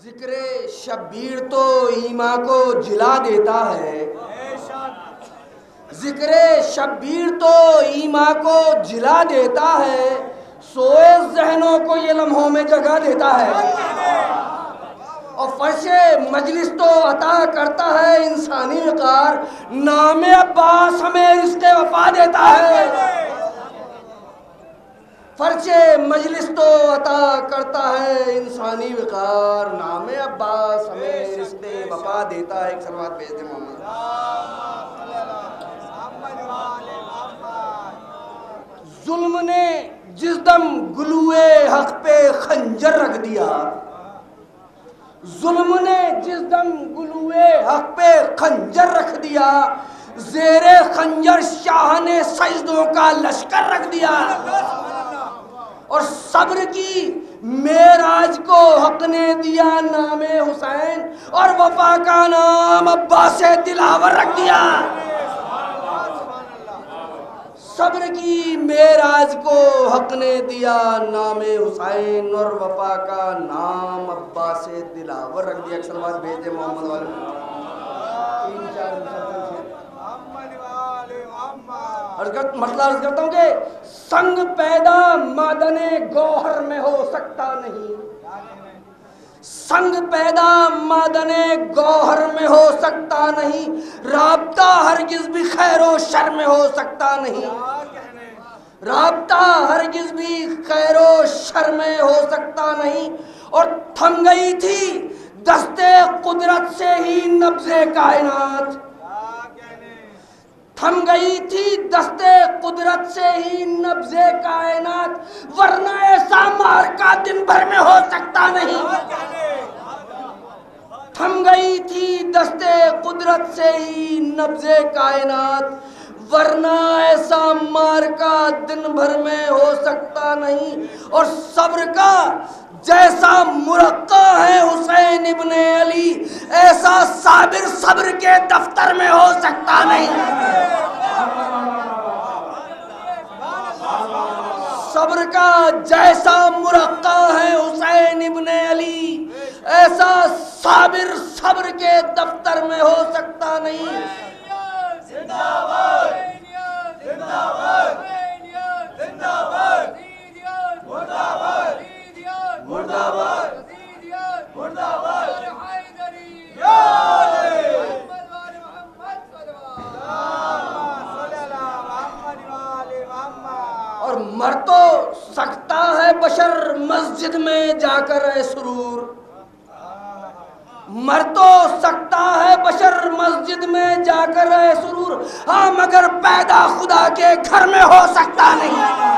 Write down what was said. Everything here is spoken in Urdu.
ذکر شبیر تو ایمان کو جلا دیتا ہے، ذکر شبیر تو ایمان کو جلا دیتا ہے، سوئے ذہنوں کو یہ لمحوں میں جگہ دیتا ہے، اور فرش مجلس تو عطا کرتا ہے انسانی وقار، نام عباس ہمیں رزق وفا دیتا ہے۔ فرش مجلس تو عطا کرتا ہے انسانی وقار، نام عباس ہمیں رزق وفا دیتا ہے۔ ایک صلوات بھیج دیں محمد۔ ظلم نے جس دم گلوئے حق پہ خنجر رکھ دیا، ظلم نے جس دم گلوئے حق پہ خنجر رکھ دیا، زیر خنجر شاہ نے سجدوں کا لشکر رکھ دیا، اور صبر کی معراج کو حق نے دیا نام حسین، اور وفا کا نام عباس دلاور رکھ دیا۔ صبر کی معراج کو حق نے دیا نام حسین، اور وفا کا نام عباس دلاور رکھ دیا۔ ایک صلوات بھیجے محمد والے مسئلہ عرض کرتا ہوں کہ سنگ پیدا معدن گوہر میں ہو سکتا نہیں، سنگ پیدا معدن گوہر میں ہو سکتا نہیں، رابطہ ہرگز بھی خیر و شر میں ہو سکتا نہیں، رابطہ ہرگز بھی خیر و شر میں ہو سکتا نہیں، اور تھم گئی تھی دستے قدرت سے ہی نبض کائنات، تھم گئی تھی دستے قدرت سے ہی نبض کائنات، ورنہ ایسا معرکہ دن بھر میں ہو سکتا نہیں، تھم گئی تھی دستے قدرت سے ہی نبض کائنات، ورنہ ایسا معرکہ دن بھر میں ہو سکتا نہیں، اور صبر کا جیسا مرقع ہے حسین ابن علی، ایسا صابر صبر کے دفتر میں ہو سکتا نہیں۔ صبر کا جیسا مرقع ہے حسین ابن علی، ایسا صابر صبر کے دفتر میں ہو سکتا نہیں۔ اور مر تو سکتا ہے بشر مسجد میں جا کر اے سرور، مر تو سکتا ہے بشر مسجد میں جا کر اے سرور، ہاں مگر پیدا خدا کے گھر میں ہو سکتا نہیں۔